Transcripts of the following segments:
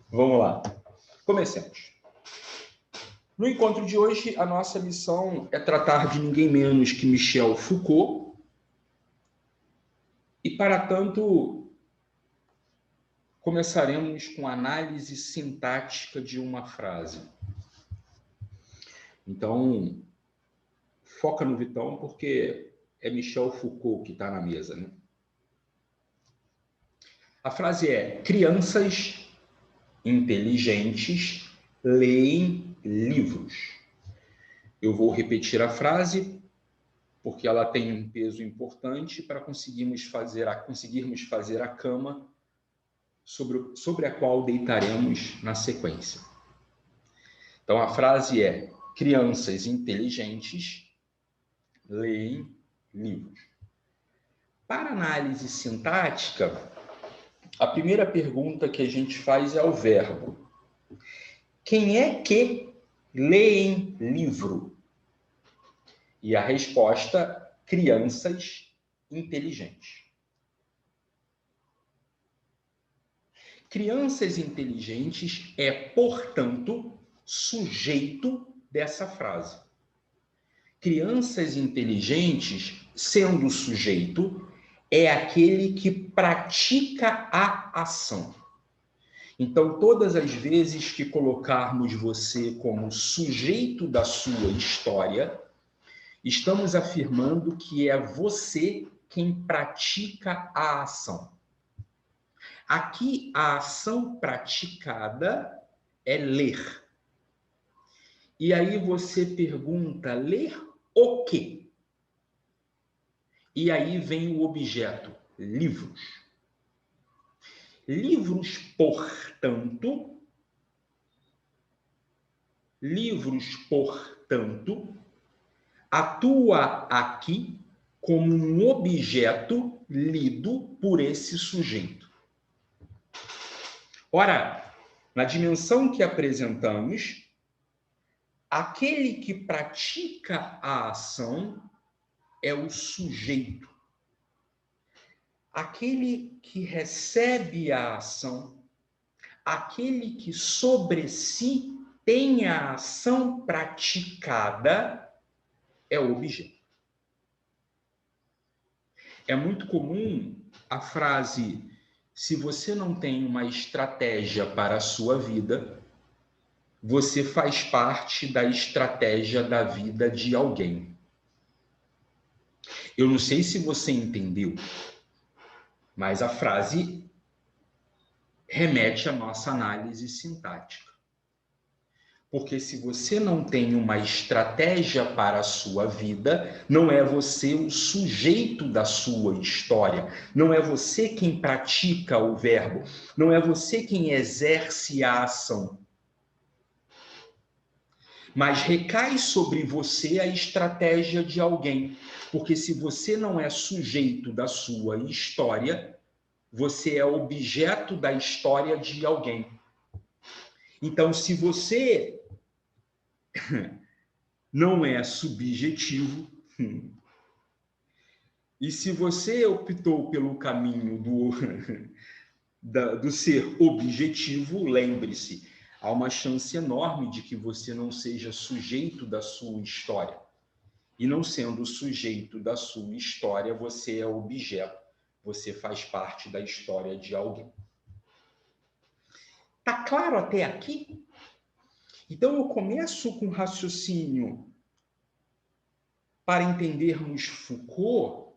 Vamos lá. Comecemos. No encontro de hoje, a nossa missão é tratar de ninguém menos que Michel Foucault. E, para tanto, começaremos com a análise sintática de uma frase. Então, foca no Vitão, porque é Michel Foucault que está na mesa, né? A frase é: crianças inteligentes leem livros. Eu vou repetir a frase, porque ela tem um peso importante para conseguirmos fazer a cama sobre a qual deitaremos na sequência. Então, a frase é: crianças inteligentes leem livros. Para análise sintática, a primeira pergunta que a gente faz é o verbo. Quem é que lê livro? E a resposta: crianças inteligentes. Crianças inteligentes é, portanto, sujeito dessa frase. Crianças inteligentes, sendo sujeito, é aquele que pratica a ação. Então, todas as vezes que colocarmos você como sujeito da sua história, estamos afirmando que é você quem pratica a ação. Aqui, a ação praticada é ler. E aí você pergunta: ler o quê? E aí vem o objeto: livros. Livros, portanto, atua aqui como um objeto lido por esse sujeito. Ora, na dimensão que apresentamos, aquele que pratica a ação é o sujeito. Aquele que recebe a ação, aquele que sobre si tem a ação praticada, é o objeto. É muito comum a frase: se você não tem uma estratégia para a sua vida, você faz parte da estratégia da vida de alguém. Eu não sei se você entendeu, mas a frase remete à nossa análise sintática. Porque se você não tem uma estratégia para a sua vida, não é você o sujeito da sua história, não é você quem pratica o verbo, não é você quem exerce a ação. Mas recai sobre você a estratégia de alguém, porque se você não é sujeito da sua história, você é objeto da história de alguém. Então, se você não é subjetivo, e se você optou pelo caminho do ser objetivo, lembre-se, há uma chance enorme de que você não seja sujeito da sua história. E não sendo sujeito da sua história, você é objeto. Você faz parte da história de alguém. Tá claro até aqui? Então, eu começo com um raciocínio para entendermos Foucault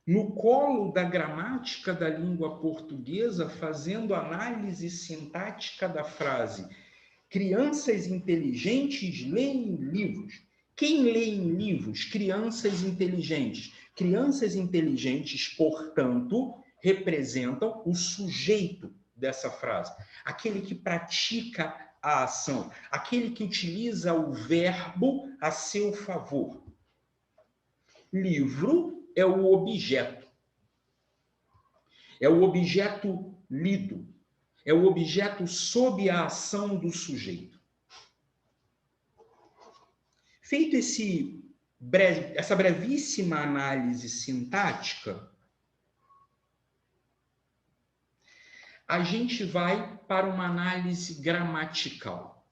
no colo da gramática da língua portuguesa, fazendo análise sintática da frase: crianças inteligentes leem livros. Quem lê em livros? Crianças inteligentes. Crianças inteligentes, portanto, representam o sujeito dessa frase. Aquele que pratica a ação. Aquele que utiliza o verbo a seu favor. Livro é o objeto. É o objeto lido. É o objeto sob a ação do sujeito. Feito essa brevíssima análise sintática, a gente vai para uma análise gramatical.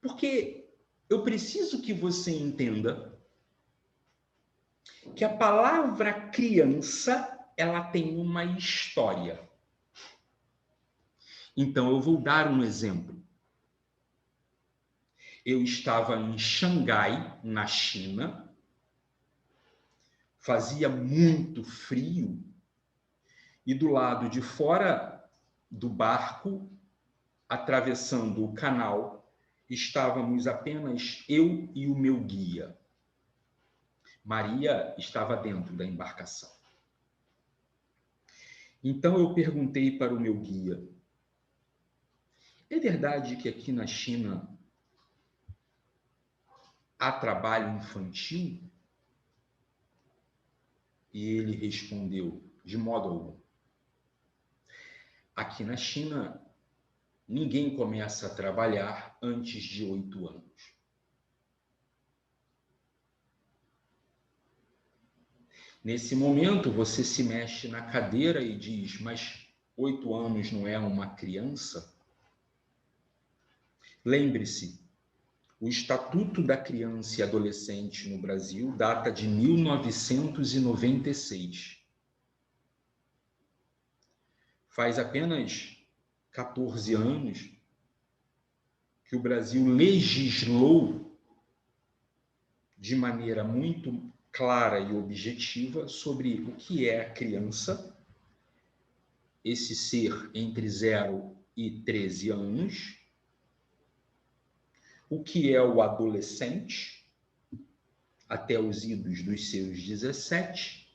Porque eu preciso que você entenda que a palavra criança, ela tem uma história. Então, eu vou dar um exemplo. Eu estava em Xangai, na China, fazia muito frio, e do lado de fora do barco, atravessando o canal, estávamos apenas eu e o meu guia. Maria estava dentro da embarcação. Então eu perguntei para o meu guia: é verdade que aqui na China há trabalho infantil? E ele respondeu: de modo algum. Aqui na China, ninguém começa a trabalhar antes de 8 anos. Nesse momento, você se mexe na cadeira e diz: mas 8 anos não é uma criança? Lembre-se, o Estatuto da Criança e Adolescente no Brasil data de 1996. Faz apenas 14 anos que o Brasil legislou de maneira muito clara e objetiva sobre o que é a criança, esse ser entre 0 e 13 anos, o que é o adolescente, até os idos dos seus 17,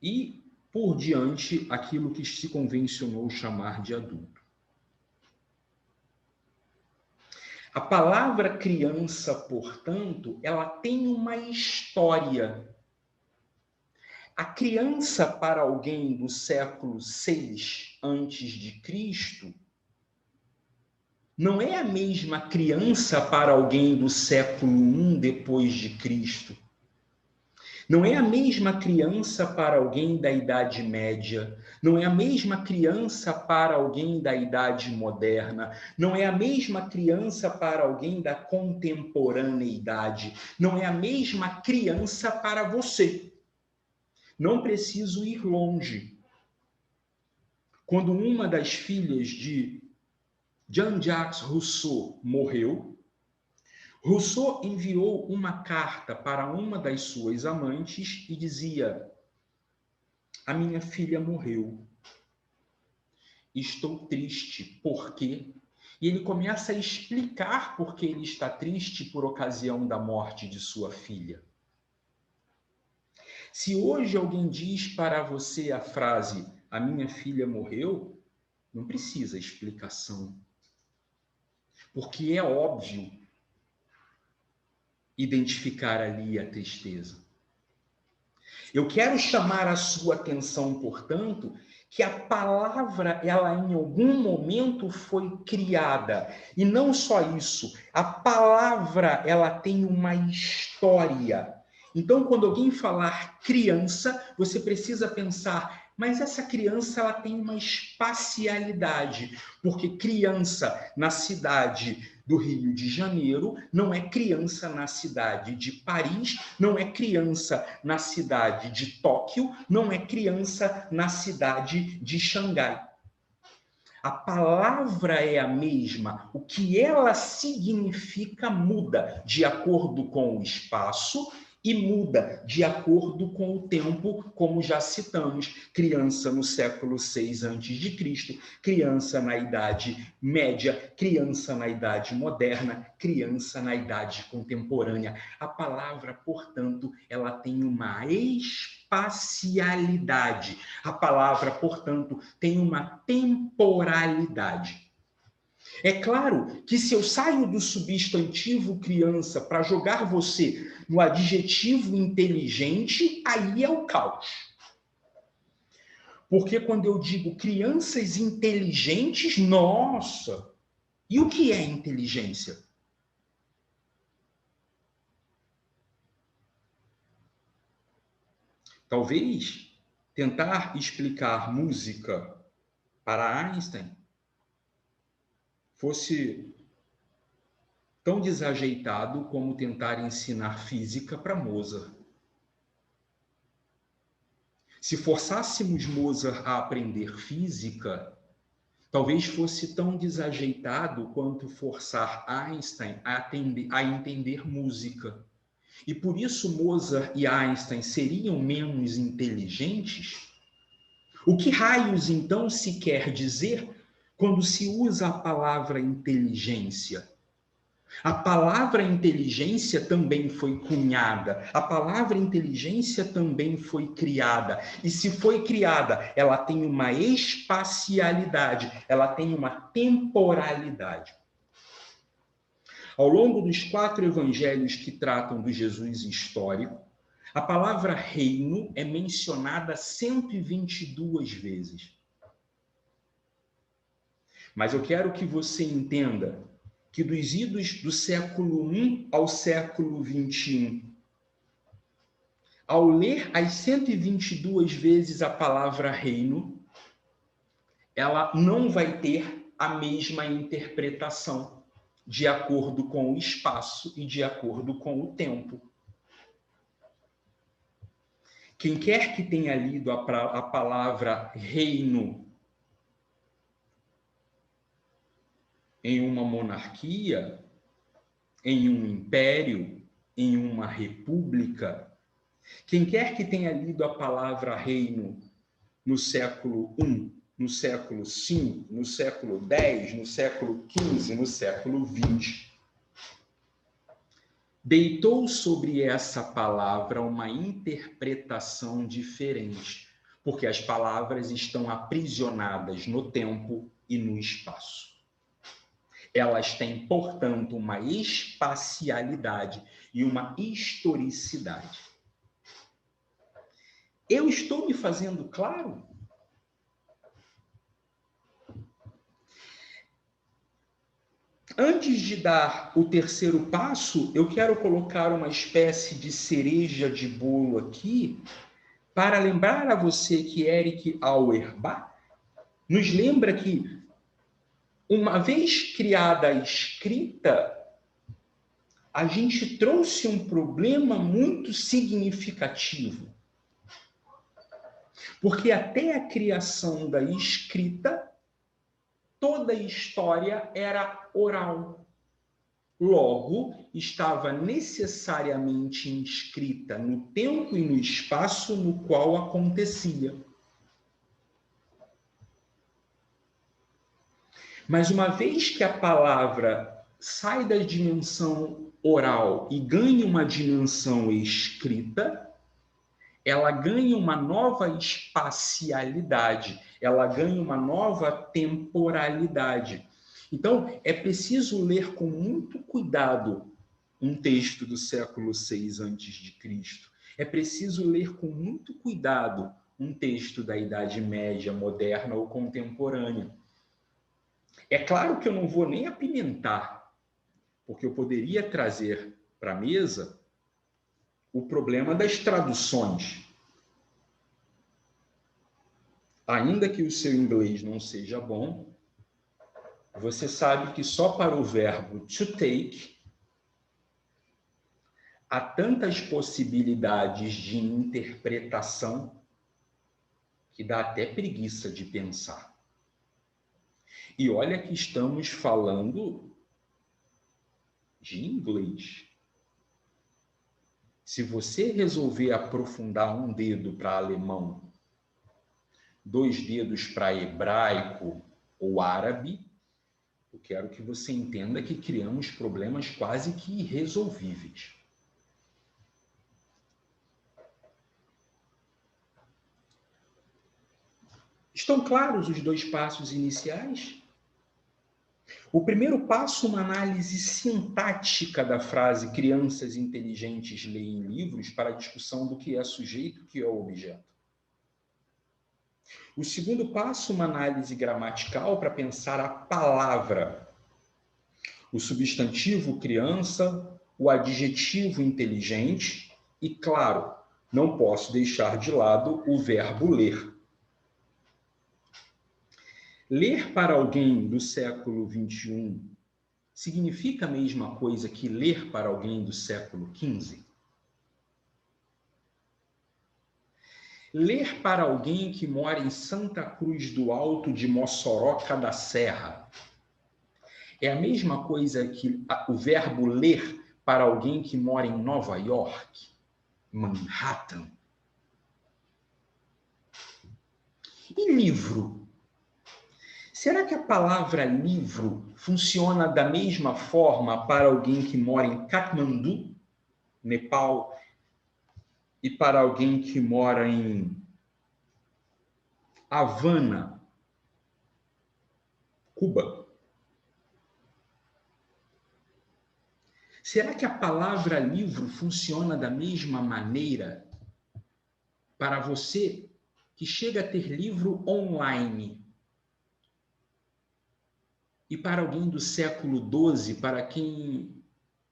e, por diante, aquilo que se convencionou chamar de adulto. A palavra criança, portanto, ela tem uma história. A criança, para alguém do século VI antes de Cristo, não é a mesma criança para alguém do século I depois de Cristo. Não é a mesma criança para alguém da Idade Média, não é a mesma criança para alguém da Idade Moderna, não é a mesma criança para alguém da contemporaneidade, não é a mesma criança para você. Não preciso ir longe. Quando uma das filhas de Jean-Jacques Rousseau morreu, Rousseau enviou uma carta para uma das suas amantes e dizia: a minha filha morreu. Estou triste. Por quê? E ele começa a explicar por que ele está triste por ocasião da morte de sua filha. Se hoje alguém diz para você a frase: a minha filha morreu, não precisa explicação. Porque é óbvio identificar ali a tristeza. Eu quero chamar a sua atenção, portanto, que a palavra, ela em algum momento foi criada. E não só isso, a palavra, ela tem uma história. Então, quando alguém falar criança, você precisa pensar, mas essa criança, ela tem uma espacialidade, porque criança na cidade do Rio de Janeiro não é criança na cidade de Paris, não é criança na cidade de Tóquio, não é criança na cidade de Xangai. A palavra é a mesma, o que ela significa muda de acordo com o espaço e muda de acordo com o tempo, como já citamos, criança no século VI a.C., criança na Idade Média, criança na Idade Moderna, criança na Idade Contemporânea. A palavra, portanto, ela tem uma espacialidade. A palavra, portanto, tem uma temporalidade. É claro que se eu saio do substantivo criança para jogar você no adjetivo inteligente, aí é o caos. Porque quando eu digo crianças inteligentes, nossa! E o que é inteligência? Talvez tentar explicar música para Einstein fosse tão desajeitado como tentar ensinar física para Mozart. Se forçássemos Mozart a aprender física, talvez fosse tão desajeitado quanto forçar Einstein a entender música. E por isso Mozart e Einstein seriam menos inteligentes? O que raios, então, se quer dizer quando se usa a palavra inteligência? A palavra inteligência também foi cunhada, a palavra inteligência também foi criada. E se foi criada, ela tem uma espacialidade, ela tem uma temporalidade. Ao longo dos 4 evangelhos que tratam do Jesus histórico, a palavra reino é mencionada 122 vezes. Mas eu quero que você entenda que dos idos do século I ao século XXI, ao ler as 122 vezes a palavra reino, ela não vai ter a mesma interpretação, de acordo com o espaço e de acordo com o tempo. Quem quer que tenha lido a palavra reino em uma monarquia, em um império, em uma república, quem quer que tenha lido a palavra reino no século I, no século V, no século X, no século XV, no século XX, deitou sobre essa palavra uma interpretação diferente, porque as palavras estão aprisionadas no tempo e no espaço. Elas têm, portanto, uma espacialidade e uma historicidade. Eu estou me fazendo claro? Antes de dar o terceiro passo, eu quero colocar uma espécie de cereja de bolo aqui para lembrar a você que Erich Auerbach nos lembra que, uma vez criada a escrita, a gente trouxe um problema muito significativo. Porque até a criação da escrita, toda a história era oral. Logo, estava necessariamente inscrita no tempo e no espaço no qual acontecia. Mas uma vez que a palavra sai da dimensão oral e ganha uma dimensão escrita, ela ganha uma nova espacialidade, ela ganha uma nova temporalidade. Então, é preciso ler com muito cuidado um texto do século VI a.C. É preciso ler com muito cuidado um texto da Idade Média, moderna ou contemporânea. É claro que eu não vou nem apimentar, porque eu poderia trazer para a mesa o problema das traduções. Ainda que o seu inglês não seja bom, você sabe que só para o verbo to take há tantas possibilidades de interpretação que dá até preguiça de pensar. E olha que estamos falando de inglês. Se você resolver aprofundar um dedo para alemão, 2 dedos para hebraico ou árabe, eu quero que você entenda que criamos problemas quase que irresolvíveis. Estão claros os 2 passos iniciais? O primeiro passo, uma análise sintática da frase crianças inteligentes leem livros para a discussão do que é sujeito e o que é objeto. O segundo passo, uma análise gramatical para pensar a palavra, o substantivo criança, o adjetivo inteligente e, claro, não posso deixar de lado o verbo ler. Ler para alguém do século XXI significa a mesma coisa que ler para alguém do século XV? Ler para alguém que mora em Santa Cruz do Alto de Mossoró da Serra é a mesma coisa que o verbo ler para alguém que mora em Nova York, Manhattan? E livro? Será que a palavra livro funciona da mesma forma para alguém que mora em Katmandu, Nepal, e para alguém que mora em Havana, Cuba? Será que a palavra livro funciona da mesma maneira para você que chega a ter livro online? E para alguém do século XII, para quem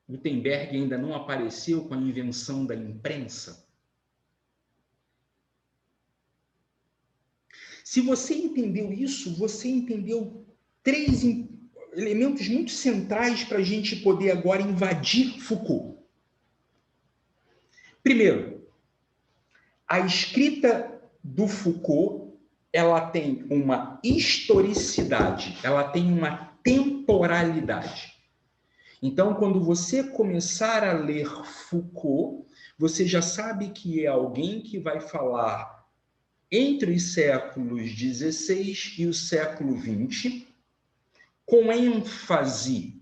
Gutenberg ainda não apareceu com a invenção da imprensa? Se você entendeu isso, você entendeu 3 elementos muito centrais para a gente poder agora invadir Foucault. Primeiro, a escrita do Foucault, ela tem uma historicidade, ela tem uma temporalidade. Então, quando você começar a ler Foucault, você já sabe que é alguém que vai falar entre os séculos XVI e o século XX, com ênfase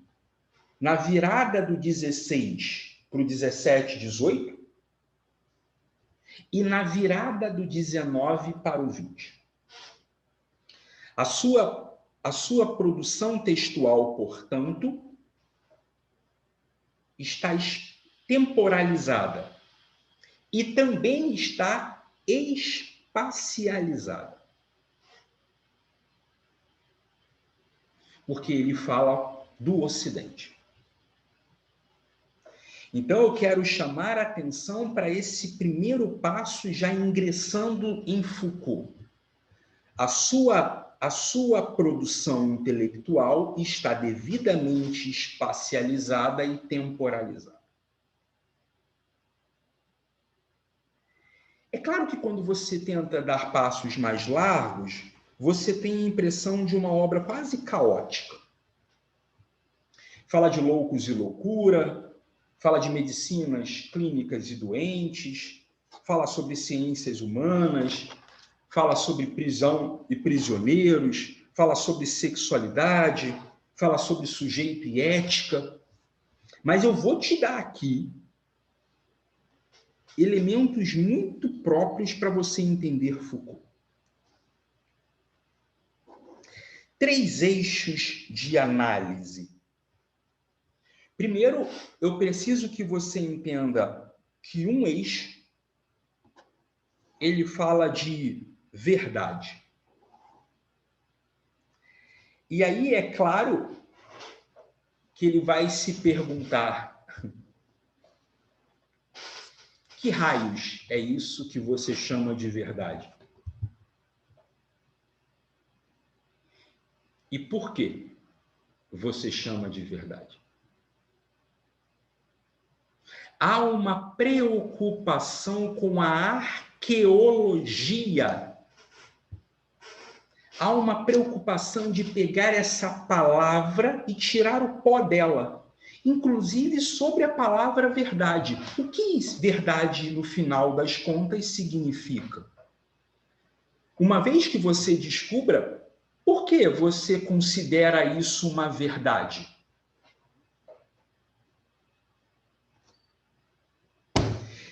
na virada do 16 para o 17, 18 e na virada do 19 para o 20. A sua produção textual, portanto, está temporalizada e também está espacializada. Porque ele fala do Ocidente. Então, eu quero chamar a atenção para esse primeiro passo, já ingressando em Foucault. A sua produção intelectual está devidamente espacializada e temporalizada. É claro que quando você tenta dar passos mais largos, você tem a impressão de uma obra quase caótica. Fala de loucos e loucura, fala de medicinas clínicas e doentes, fala sobre ciências humanas, fala sobre prisão e prisioneiros, fala sobre sexualidade, fala sobre sujeito e ética. Mas eu vou te dar aqui elementos muito próprios para você entender Foucault. 3 eixos de análise. Primeiro, eu preciso que você entenda que um eixo, ele fala de verdade. E aí é claro que ele vai se perguntar: que raios é isso que você chama de verdade? E por que você chama de verdade? Há uma preocupação com a arqueologia. Há uma preocupação de pegar essa palavra e tirar o pó dela, inclusive sobre a palavra verdade. O que verdade, no final das contas, significa? Uma vez que você descubra, por que você considera isso uma verdade?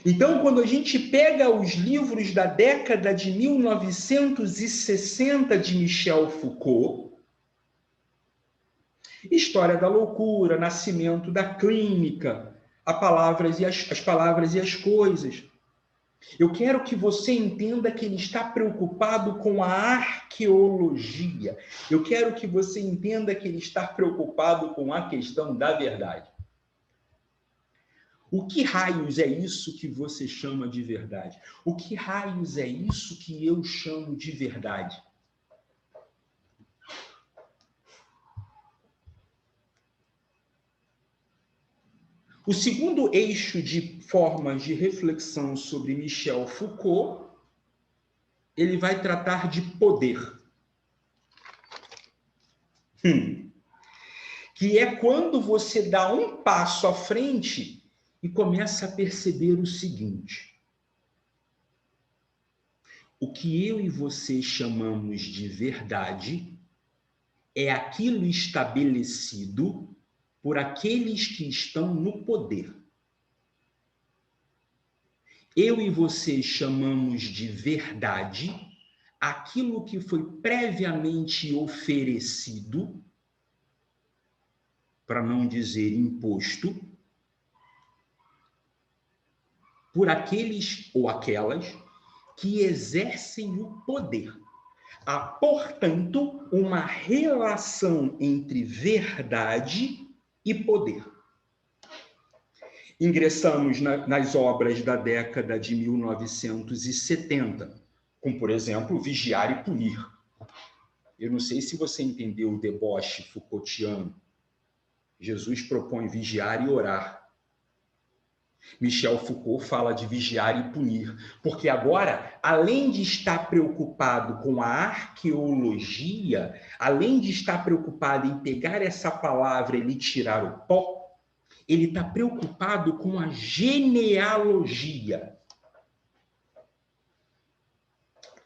Então, quando a gente pega os livros da década de 1960 de Michel Foucault, História da Loucura, Nascimento da Clínica, as palavras e as coisas, eu quero que você entenda que ele está preocupado com a arqueologia. Eu quero que você entenda que ele está preocupado com a questão da verdade. O que raios é isso que você chama de verdade? O que raios é isso que eu chamo de verdade? O segundo eixo de formas de reflexão sobre Michel Foucault, ele vai tratar de poder. Que é quando você dá um passo à frente e começa a perceber o seguinte: o que eu e você chamamos de verdade é aquilo estabelecido por aqueles que estão no poder. Eu e você chamamos de verdade aquilo que foi previamente oferecido, para não dizer imposto, por aqueles ou aquelas que exercem o poder. Há, portanto, uma relação entre verdade e poder. Ingressamos nas obras da década de 1970, como, por exemplo, Vigiar e Punir. Eu não sei se você entendeu o deboche Foucaultiano. Jesus propõe vigiar e orar. Michel Foucault fala de vigiar e punir, porque agora, além de estar preocupado com a arqueologia, além de estar preocupado em pegar essa palavra e lhe tirar o pó, ele está preocupado com a genealogia.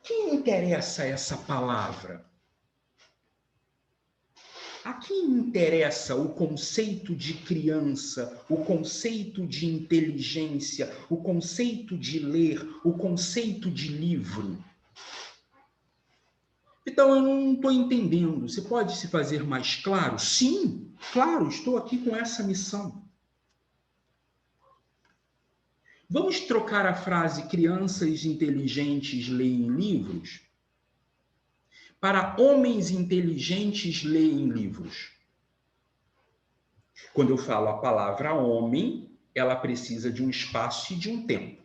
Quem interessa essa palavra? A quem interessa o conceito de criança, o conceito de inteligência, o conceito de ler, o conceito de livro? Então, eu não estou entendendo. Você pode se fazer mais claro? Sim, claro, estou aqui com essa missão. Vamos trocar a frase crianças inteligentes leem livros para homens inteligentes leem livros. Quando eu falo a palavra homem, ela precisa de um espaço e de um tempo.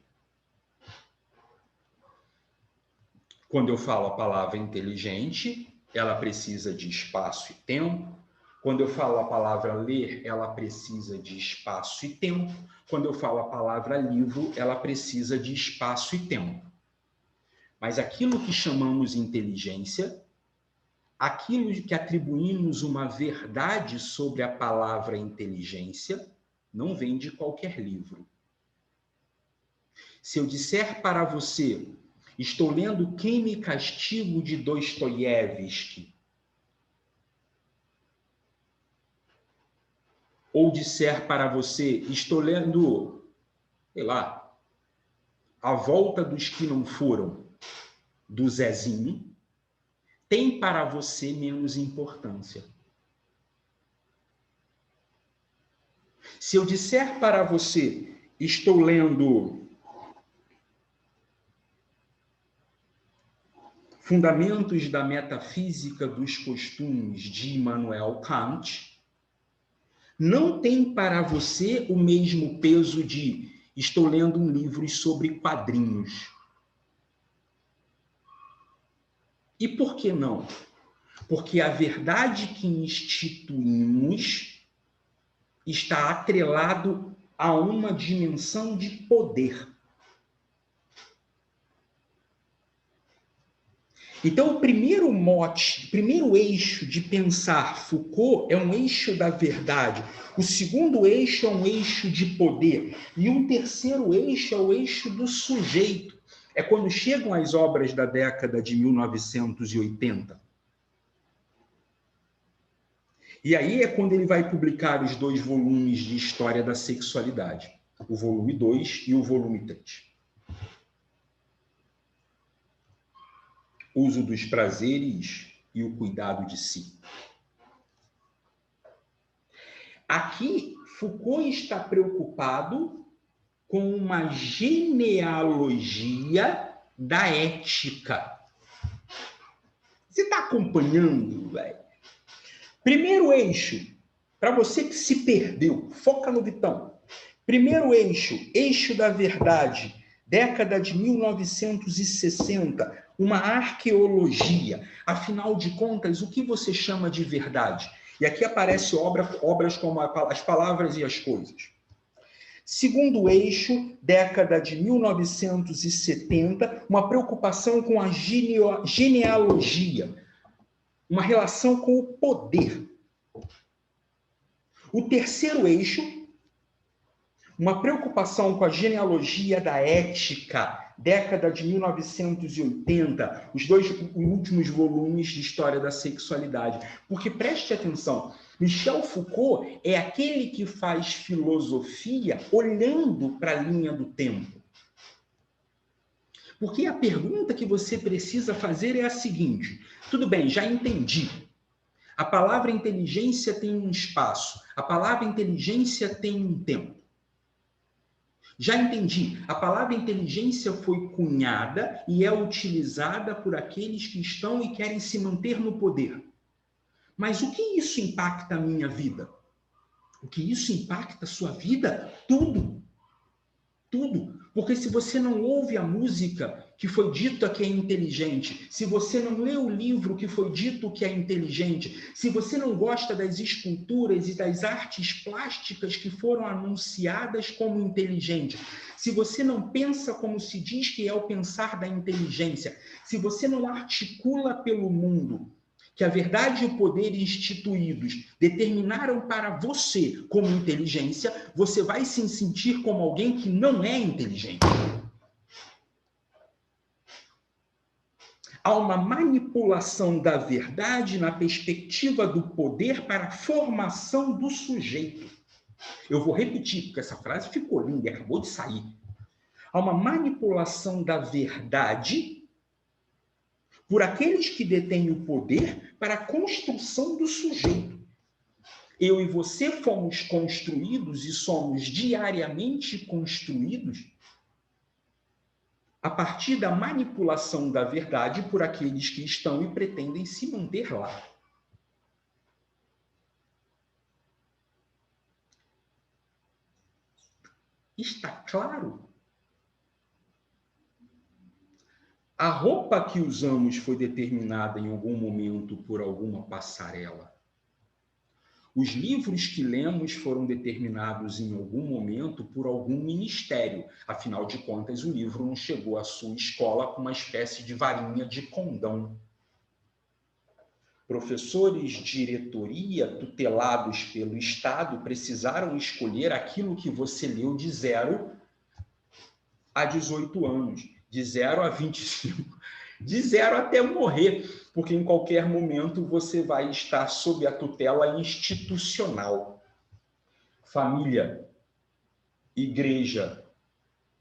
Quando eu falo a palavra inteligente, ela precisa de espaço e tempo. Quando eu falo a palavra ler, ela precisa de espaço e tempo. Quando eu falo a palavra livro, ela precisa de espaço e tempo. Mas aquilo que chamamos inteligência, aquilo que atribuímos uma verdade sobre a palavra inteligência, não vem de qualquer livro. Se eu disser para você, estou lendo Crime e Castigo de Dostoiévski, ou disser para você, estou lendo, sei lá, A Volta dos que Não Foram, do Zezinho, tem para você menos importância. Se eu disser para você, estou lendo Fundamentos da Metafísica dos Costumes, de Immanuel Kant, não tem para você o mesmo peso de estou lendo um livro sobre quadrinhos. E por que não? Porque a verdade que instituímos está atrelado a uma dimensão de poder. Então, o primeiro mote, o primeiro eixo de pensar Foucault é um eixo da verdade. O segundo eixo é um eixo de poder. E um terceiro eixo é o eixo do sujeito. É quando chegam as obras da década de 1980. E aí é quando ele vai publicar os 2 volumes de História da Sexualidade. O volume 2 e o volume 3. Uso dos prazeres e o cuidado de si. Aqui, Foucault está preocupado com uma genealogia da ética. Você está acompanhando, velho? Primeiro eixo, para você que se perdeu, foca no Vitão. Primeiro eixo, eixo da verdade, década de 1960, uma arqueologia. Afinal de contas, o que você chama de verdade? E aqui aparecem obras como As Palavras e as Coisas. Segundo eixo, década de 1970, uma preocupação com a genealogia, uma relação com o poder. O terceiro eixo, uma preocupação com a genealogia da ética, década de 1980, os últimos volumes de História da Sexualidade. Porque preste atenção, Michel Foucault é aquele que faz filosofia olhando para a linha do tempo. Porque a pergunta que você precisa fazer é a seguinte: tudo bem, já entendi. A palavra inteligência tem um espaço, a palavra inteligência tem um tempo. Já entendi, a palavra inteligência foi cunhada e é utilizada por aqueles que estão e querem se manter no poder. Mas o que isso impacta a minha vida? O que isso impacta a sua vida? Tudo. Tudo. Porque se você não ouve a música que foi dita que é inteligente, se você não lê o livro que foi dito que é inteligente, se você não gosta das esculturas e das artes plásticas que foram anunciadas como inteligentes, se você não pensa como se diz que é o pensar da inteligência, se você não articula pelo mundo que a verdade e o poder instituídos determinaram para você como inteligência, você vai se sentir como alguém que não é inteligente. Há uma manipulação da verdade na perspectiva do poder para a formação do sujeito. Eu vou repetir, porque essa frase ficou linda e acabou de sair. Há uma manipulação da verdade por aqueles que detêm o poder para a construção do sujeito. Eu e você fomos construídos e somos diariamente construídos a partir da manipulação da verdade por aqueles que estão e pretendem se manter lá. Está claro? A roupa que usamos foi determinada em algum momento por alguma passarela. Os livros que lemos foram determinados em algum momento por algum ministério. Afinal de contas, o livro não chegou à sua escola com uma espécie de varinha de condão. Professores de diretoria tutelados pelo Estado precisaram escolher aquilo que você leu de 0 a 18 anos, de 0 a 25, de 0 até morrer, porque em qualquer momento você vai estar sob a tutela institucional. Família, igreja,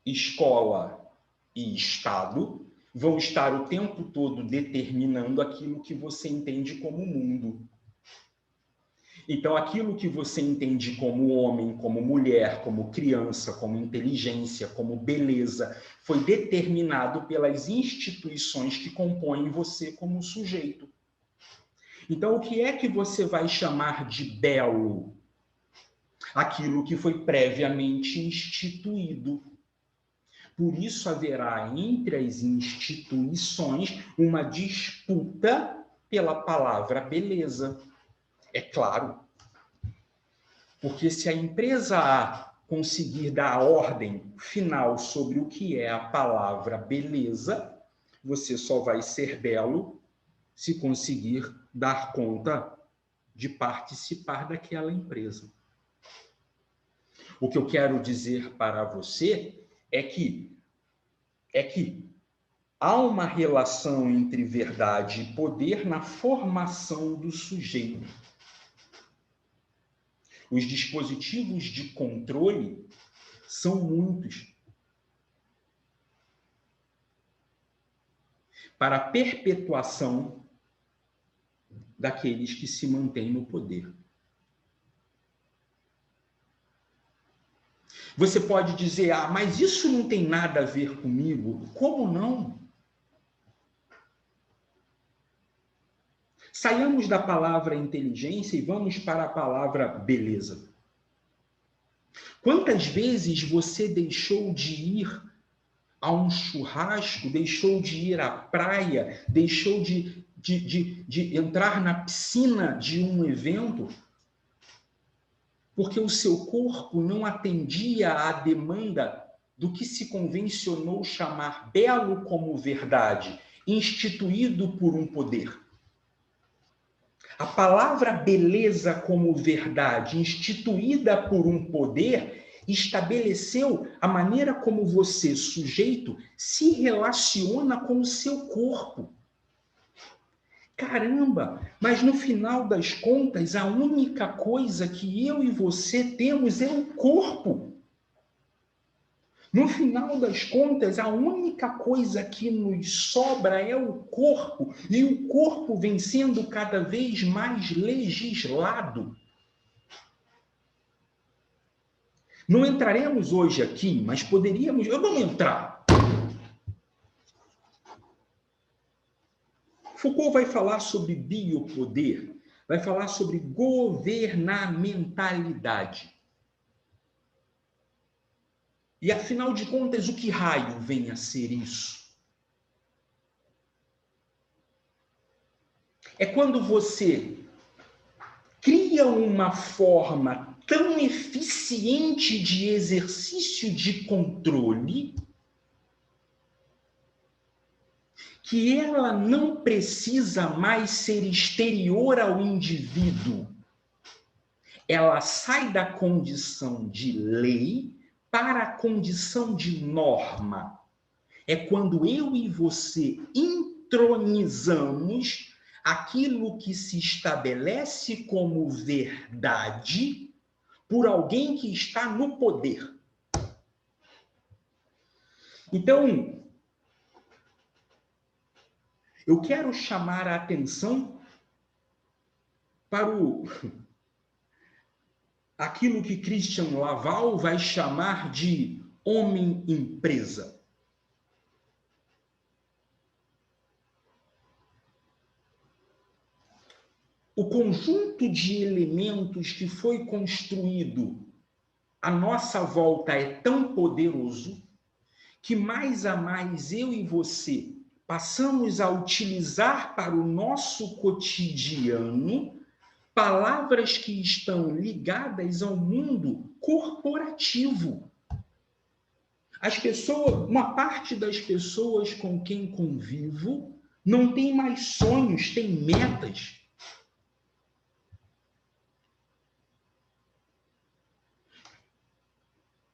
escola e Estado vão estar o tempo todo determinando aquilo que você entende como mundo. Então, aquilo que você entende como homem, como mulher, como criança, como inteligência, como beleza, foi determinado pelas instituições que compõem você como sujeito. Então, o que é que você vai chamar de belo? Aquilo que foi previamente instituído. Por isso haverá entre as instituições uma disputa pela palavra beleza. É claro, porque se a empresa A conseguir dar a ordem final sobre o que é a palavra beleza, você só vai ser belo se conseguir dar conta de participar daquela empresa. O que eu quero dizer para você é que há uma relação entre verdade e poder na formação do sujeito. Os dispositivos de controle são muitos para a perpetuação daqueles que se mantêm no poder. Você pode dizer, mas isso não tem nada a ver comigo. Como não? Saiamos da palavra inteligência e vamos para a palavra beleza. Quantas vezes você deixou de ir a um churrasco, deixou de ir à praia, deixou de entrar na piscina de um evento, porque o seu corpo não atendia à demanda do que se convencionou chamar belo como verdade, instituído por um poder. A palavra beleza como verdade, instituída por um poder, estabeleceu a maneira como você, sujeito, se relaciona com o seu corpo. Caramba, mas no final das contas, a única coisa que eu e você temos é o corpo. No final das contas, a única coisa que nos sobra é o corpo, e o corpo vem sendo cada vez mais legislado. Não entraremos hoje aqui, mas poderíamos... Vamos entrar. Foucault vai falar sobre biopoder, vai falar sobre governamentalidade. E, afinal de contas, o que raio vem a ser isso? É quando você cria uma forma tão eficiente de exercício de controle que ela não precisa mais ser exterior ao indivíduo. Ela sai da condição de lei para a condição de norma. É quando eu e você entronizamos aquilo que se estabelece como verdade por alguém que está no poder. Então, eu quero chamar a atenção para aquilo que Christian Laval vai chamar de homem-empresa. O conjunto de elementos que foi construído à nossa volta é tão poderoso que mais a mais eu e você passamos a utilizar para o nosso cotidiano palavras que estão ligadas ao mundo corporativo. As pessoas, uma parte das pessoas com quem convivo não tem mais sonhos, tem metas.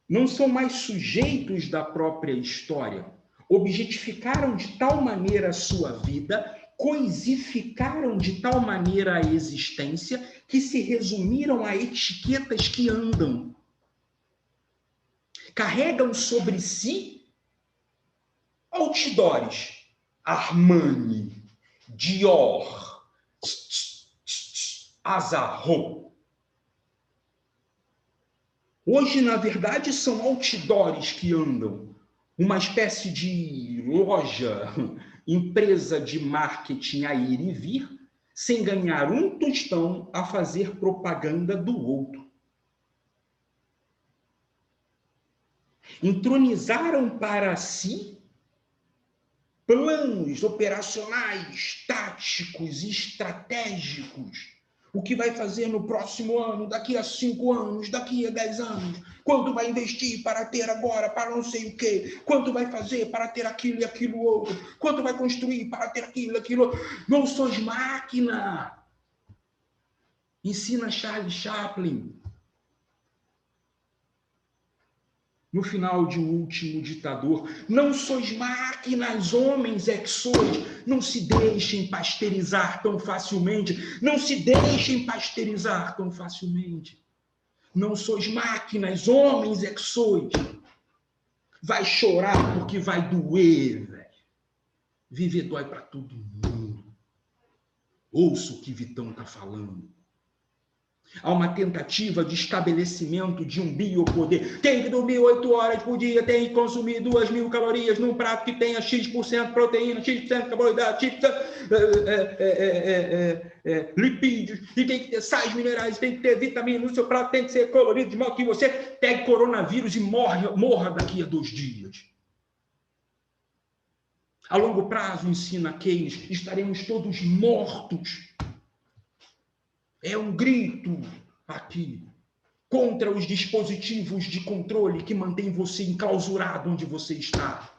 Não são mais sujeitos da própria história. Objetificaram de tal maneira a sua vida, coisificaram de tal maneira a existência, que se resumiram a etiquetas que andam. Carregam sobre si outdoors. Armani, Dior, Azarro. Hoje, na verdade, são outdoors que andam. Uma espécie de loja, empresa de marketing a ir e vir, sem ganhar um tostão a fazer propaganda do outro. Entronizaram para si planos operacionais, táticos, estratégicos. O que vai fazer no próximo ano, daqui a 5 anos, daqui a 10 anos? Quanto vai investir para ter agora, para não sei o quê? Quanto vai fazer para ter aquilo e aquilo outro? Quanto vai construir para ter aquilo e aquilo outro? Não sois máquina! Ensina Charles Chaplin. No final de O Último Ditador, não sois máquinas, homens é que sois. Não se deixem pasteurizar tão facilmente. Não se deixem pasteurizar tão facilmente. Não sois máquinas, homens é que sois. Vai chorar porque vai doer, velho. Viver dói para todo mundo. Ouça o que Vitão está falando. Há uma tentativa de estabelecimento de um biopoder. Tem que dormir 8 horas por dia, tem que consumir 2.000 calorias num prato que tenha X% proteína, X% carboidrato, X% lipídios, e tem que ter sais minerais, tem que ter vitamina no seu prato, tem que ser colorido, de modo que você pegue coronavírus e morra daqui a 2 dias. A longo prazo, ensina Keynes, estaremos todos mortos. É um grito aqui contra os dispositivos de controle que mantêm você enclausurado onde você está.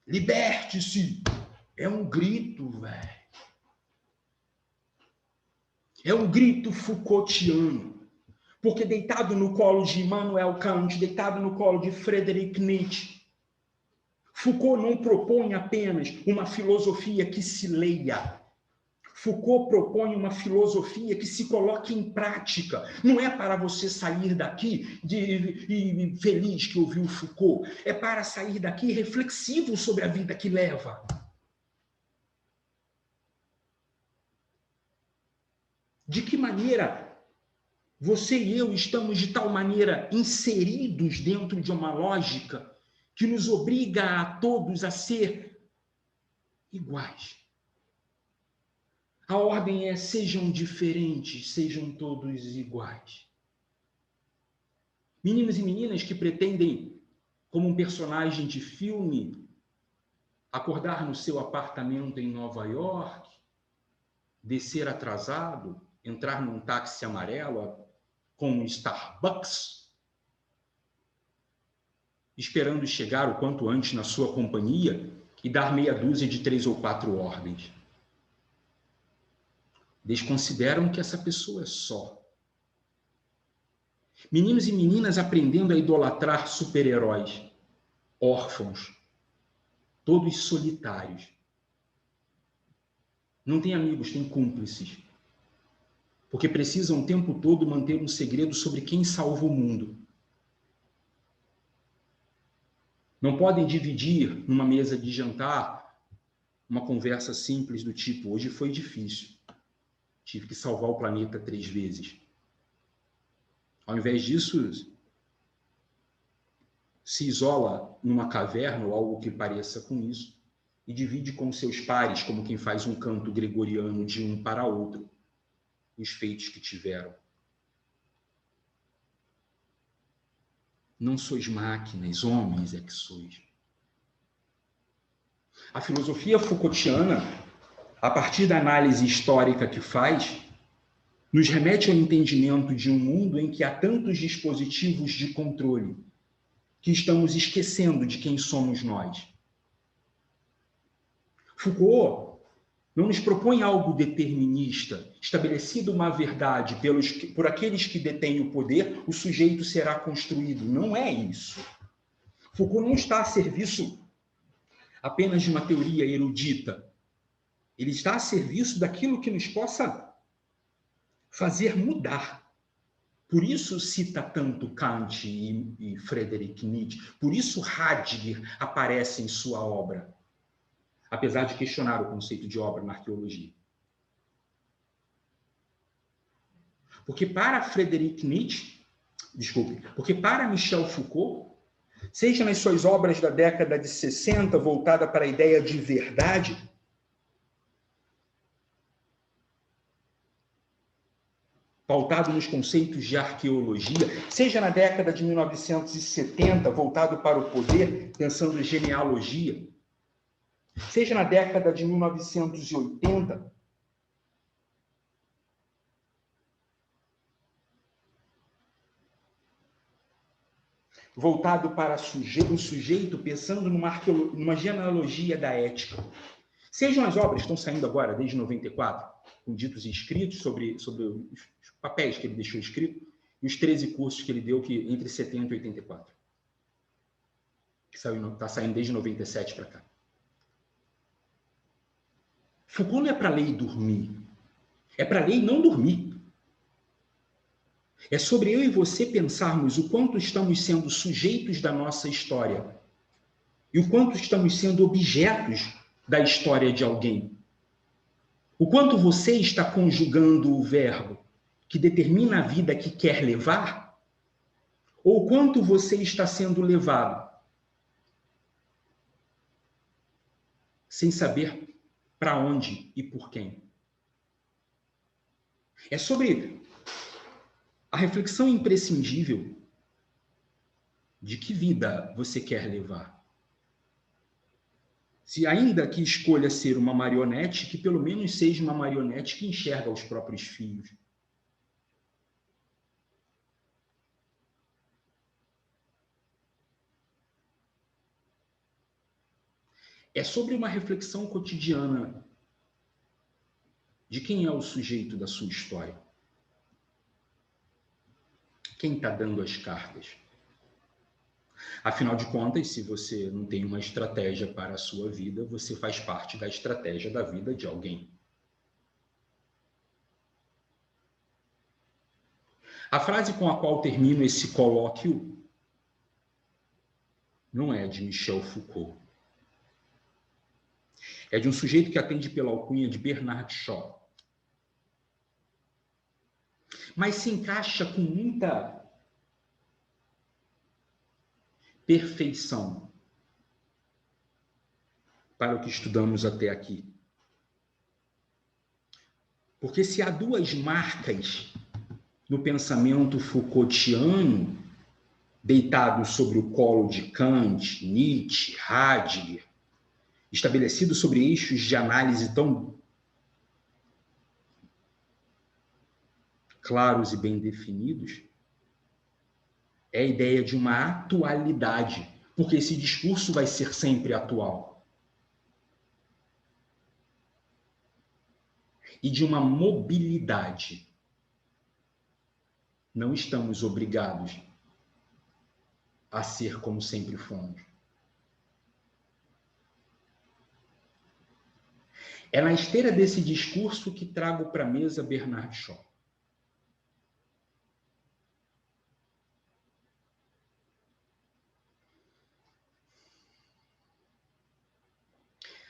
Liberte-se. É um grito, velho. É um grito Foucaultiano. Porque deitado no colo de Immanuel Kant, deitado no colo de Friedrich Nietzsche, Foucault não propõe apenas uma filosofia que se leia. Foucault propõe uma filosofia que se coloque em prática. Não é para você sair daqui feliz que ouviu Foucault. É para sair daqui reflexivo sobre a vida que leva. De que maneira você e eu estamos de tal maneira inseridos dentro de uma lógica que nos obriga a todos a ser iguais? A ordem é: sejam diferentes, sejam todos iguais. Meninos e meninas que pretendem, como um personagem de filme, acordar no seu apartamento em Nova York, descer atrasado, entrar num táxi amarelo com um Starbucks, esperando chegar o quanto antes na sua companhia e dar meia dúzia de 3 ou 4 ordens. Desconsideram que essa pessoa é só. Meninos e meninas aprendendo a idolatrar super-heróis, órfãos, todos solitários. Não têm amigos, têm cúmplices. Porque precisam o tempo todo manter um segredo sobre quem salva o mundo. Não podem dividir numa mesa de jantar uma conversa simples do tipo: hoje foi difícil. Tive que salvar o planeta 3 vezes. Ao invés disso, se isola numa caverna ou algo que pareça com isso e divide com seus pares, como quem faz um canto gregoriano de um para outro, os feitos que tiveram. Não sois máquinas, homens é que sois. A filosofia Foucaultiana, a partir da análise histórica que faz, nos remete ao entendimento de um mundo em que há tantos dispositivos de controle que estamos esquecendo de quem somos nós. Foucault não nos propõe algo determinista, estabelecido uma verdade por aqueles que detêm o poder, o sujeito será construído. Não é isso. Foucault não está a serviço apenas de uma teoria erudita. Ele está a serviço daquilo que nos possa fazer mudar. Por isso cita tanto Kant e Friedrich Nietzsche. Por isso Heidegger aparece em sua obra, apesar de questionar o conceito de obra na arqueologia. Porque para Michel Foucault, seja nas suas obras da década de 60, voltada para a ideia de verdade, pautado nos conceitos de arqueologia, seja na década de 1970, voltado para o poder, pensando em genealogia, seja na década de 1980, voltado para o sujeito, pensando numa genealogia da ética. Sejam as obras que estão saindo agora, desde 94, com ditos e escritos sobre os papéis que ele deixou escrito, e os 13 cursos que ele deu entre 70 e 84. Que está saindo desde 97 para cá. Foucault não é para ler e dormir. É para ler e não dormir. É sobre eu e você pensarmos o quanto estamos sendo sujeitos da nossa história e o quanto estamos sendo objetos da história de alguém. O quanto você está conjugando o verbo que determina a vida que quer levar? Ou quanto você está sendo levado? Sem saber para onde e por quem. É sobre a reflexão imprescindível de que vida você quer levar. Se ainda que escolha ser uma marionete, que pelo menos seja uma marionete que enxerga os próprios fios. É sobre uma reflexão cotidiana de quem é o sujeito da sua história. Quem está dando as cartas? Afinal de contas, se você não tem uma estratégia para a sua vida, você faz parte da estratégia da vida de alguém. A frase com a qual termino esse colóquio não é de Michel Foucault. É de um sujeito que atende pela alcunha de Bernard Shaw. Mas se encaixa com muita perfeição para o que estudamos até aqui. Porque se há duas marcas no pensamento Foucaultiano, deitado sobre o colo de Kant, Nietzsche, Heidegger, estabelecido sobre eixos de análise tão claros e bem definidos, é a ideia de uma atualidade, porque esse discurso vai ser sempre atual. E de uma mobilidade. Não estamos obrigados a ser como sempre fomos. É na esteira desse discurso que trago para a mesa Bernard Shaw.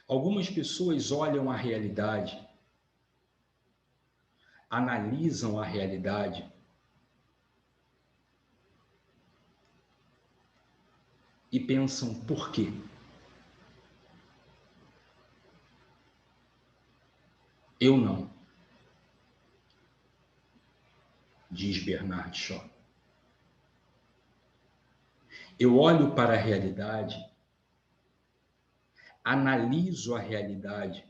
Algumas pessoas olham a realidade, analisam a realidade e pensam por quê? Eu não, diz Bernard Shaw. Eu olho para a realidade, analiso a realidade,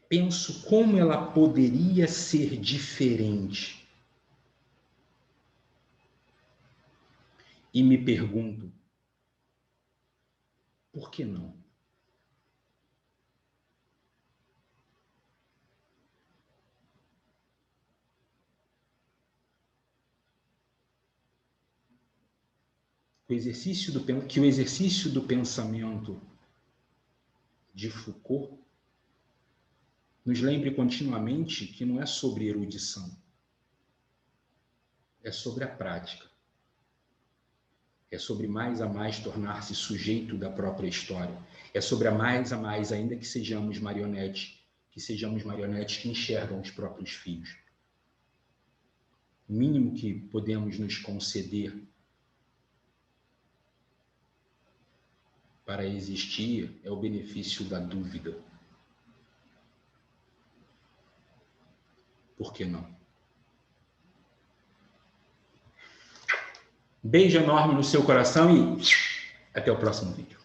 penso como ela poderia ser diferente e me pergunto, por que não? Que o exercício do pensamento de Foucault nos lembre continuamente que não é sobre erudição, é sobre a prática. É sobre mais a mais tornar-se sujeito da própria história. É sobre a mais, ainda que sejamos marionetes que enxergam os próprios fios. O mínimo que podemos nos conceder para existir é o benefício da dúvida. Por que não? Beijo enorme no seu coração e até o próximo vídeo.